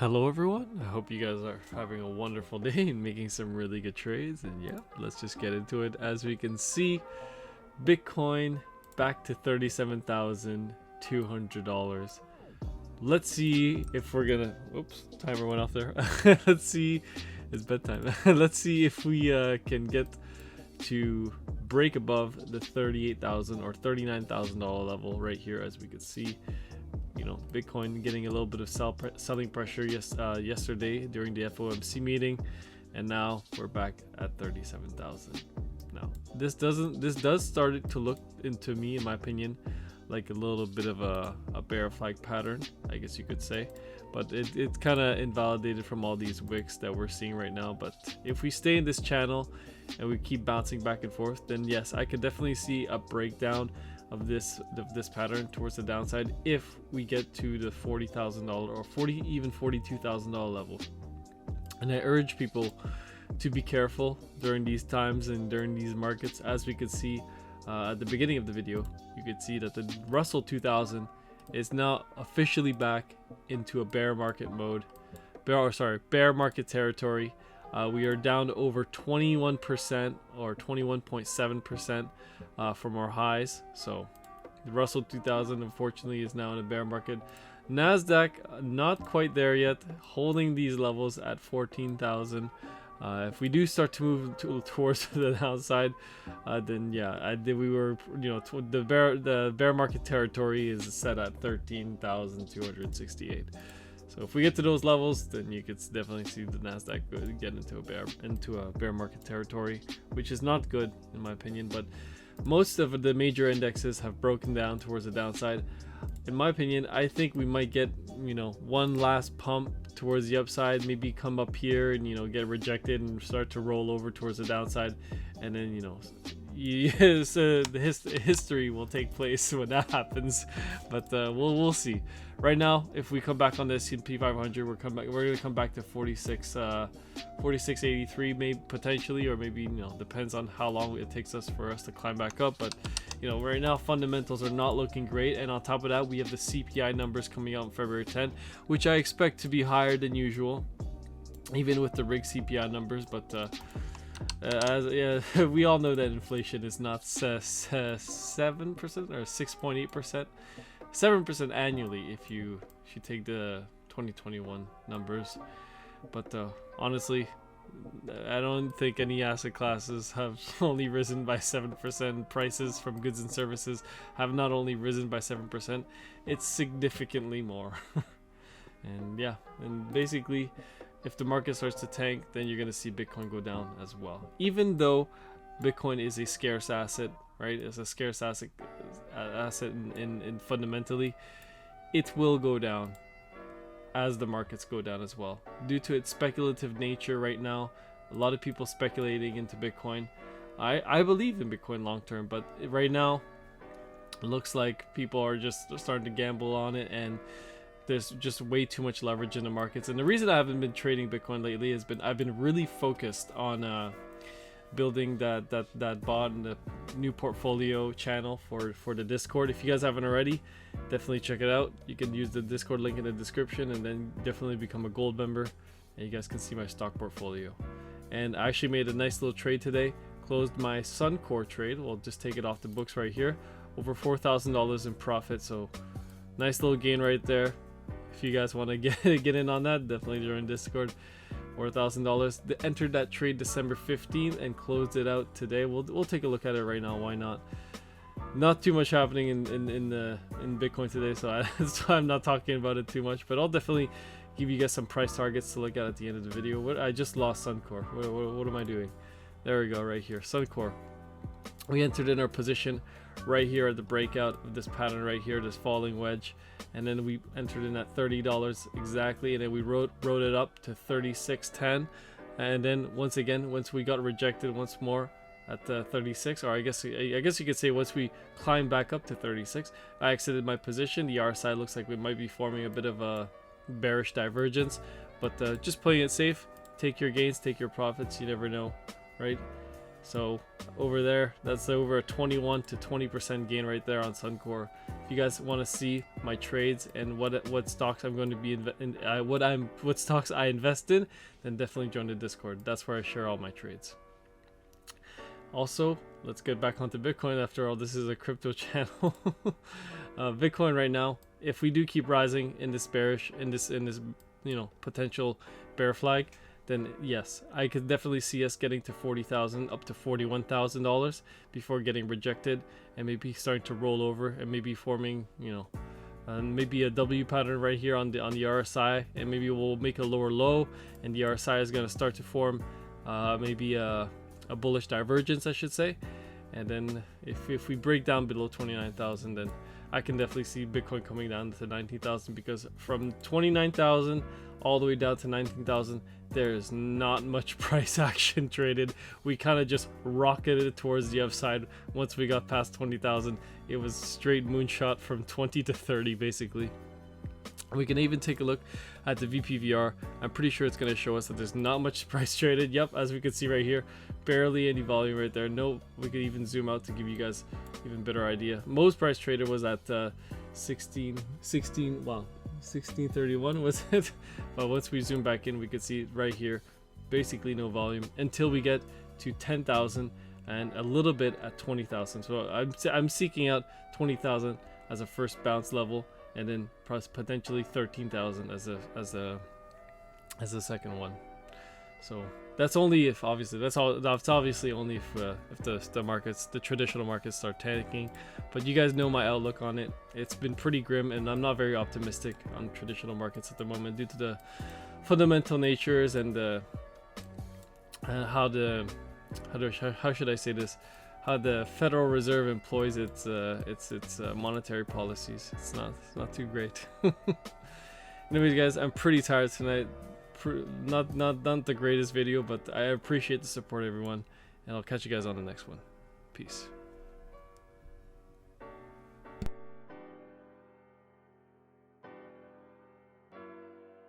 Hello everyone, I hope you guys are having a wonderful day and making some really good trades. And yeah, let's just get into it. As we can see, Bitcoin back to $37,200. Let's see if we're gonna, oops, timer went off there. Let's see, it's bedtime. Let's see if we can get to break above the $38,000 or $39,000 level right here. As we can see, you know, Bitcoin getting a little bit of selling pressure yesterday during the FOMC meeting, and now we're back at 37,000. Now this does start to look, into me, in my opinion, like a little bit of a bear flag pattern, I guess you could say, but it's kind of invalidated from all these wicks that we're seeing right now. But if we stay in this channel and we keep bouncing back and forth, then yes, I could definitely see a breakdown of this pattern towards the downside if we get to the $40,000 or even $42,000 level. And I urge people to be careful during these times and during these markets. As we could see at the beginning of the video, you could see that the Russell 2000 is now officially back into a bear market mode, bear market territory. We are down to over 21% or 21.7% from our highs. So the Russell 2000 unfortunately is now in a bear market. Nasdaq not quite there yet, holding these levels at 14,000. If we do start to move towards the downside, then yeah, we were, you know, the bear market territory is set at 13,268. So if we get to those levels, then you could definitely see the Nasdaq get into a bear market territory, which is not good in my opinion. But most of the major indexes have broken down towards the downside. In my opinion, I think we might get, you know, one last pump towards the upside, maybe come up here and, you know, get rejected and start to roll over towards the downside, and then, you know, yes, the history will take place when that happens. But we'll see. Right now, if we come back on the S&P 500, we're gonna come back to 4683 maybe, potentially, or maybe, you know, depends on how long it takes us for us to climb back up. But you know, right now fundamentals are not looking great, and on top of that, we have the CPI numbers coming out on February 10th, which I expect to be higher than usual, even with the rigged CPI numbers. But we all know that inflation is not 7% or 6.8%, 7% annually if you take the 2021 numbers. But honestly, I don't think any asset classes have only risen by 7%. Prices from goods and services have not only risen by 7%, it's significantly more. And yeah, and basically, if the market starts to tank, then you're going to see Bitcoin go down as well. Even though Bitcoin is a scarce asset, right? It's a scarce asset in fundamentally, it will go down as the markets go down as well, due to its speculative nature right now. A lot of people speculating into Bitcoin. I believe in Bitcoin long term, but right now it looks like people are just starting to gamble on it, and there's just way too much leverage in the markets. And the reason I haven't been trading Bitcoin lately has been I've been really focused on building that bot and the new portfolio channel for the Discord. If you guys haven't already, definitely check it out. You can use the Discord link in the description, and then definitely become a gold member, and you guys can see my stock portfolio. And I actually made a nice little trade today. Closed my Suncore trade. We'll just take it off the books right here. Over $4,000 in profit, so nice little gain right there. If you guys want to get in on that, definitely join Discord. $4,000. Entered that trade December 15th and closed it out today. We'll take a look at it right now. Why not? Not too much happening in Bitcoin today, so that's why I'm not talking about it too much. But I'll definitely give you guys some price targets to look at the end of the video. I just lost Suncore. What am I doing? There we go, right here. Suncore. We entered in our position right here at the breakout of this pattern right here, this falling wedge, and then we entered in at $30 exactly, and then we wrote it up to 36.10, and then once we got rejected once more at 36, or I guess you could say once we climbed back up to 36, I exited my position. The RSI looks like we might be forming a bit of a bearish divergence, but just playing it safe. Take your gains, take your profits. You never know, right? So over there, that's over a 21 to 20% gain right there on Suncor. If you guys want to see my trades and what stocks I'm going to be what stocks I invest in, then definitely join the Discord. That's where I share all my trades. Also, let's get back onto Bitcoin. After all, this is a crypto channel. Bitcoin right now, if we do keep rising in this bearish, in this potential bear flag, then yes, I could definitely see us getting to 40,000 up to $41,000 before getting rejected and maybe starting to roll over and maybe forming, maybe a W pattern right here on the RSI, and maybe we'll make a lower low and the RSI is going to start to form maybe a bullish divergence, I should say. And then if we break down below 29,000, then I can definitely see Bitcoin coming down to 19,000, because from 29,000 all the way down to 19,000, there's not much price action traded. We kind of just rocketed towards the upside. Once we got past 20,000, it was straight moonshot from 20 to 30 basically. We can even take a look at the VPVR. I'm pretty sure it's going to show us that there's not much price traded. Yep, as we can see right here, barely any volume right there. No, we could even zoom out to give you guys even better idea. Most price traded was at 1631 was it? But once we zoom back in, we could see right here, basically no volume until we get to 10,000 and a little bit at 20,000. So I'm seeking out 20,000 as a first bounce level, and then potentially 13,000 as a second one. So that's only if, obviously, that's obviously only if the markets, the traditional markets, start tanking. But you guys know my outlook on it. It's been pretty grim, and I'm not very optimistic on traditional markets at the moment due to the fundamental natures and how should I say this? How the Federal Reserve employs its monetary policies. It's not too great. Anyways, guys, I'm pretty tired tonight. Not the greatest video, but I appreciate the support, everyone, and I'll catch you guys on the next one. Peace.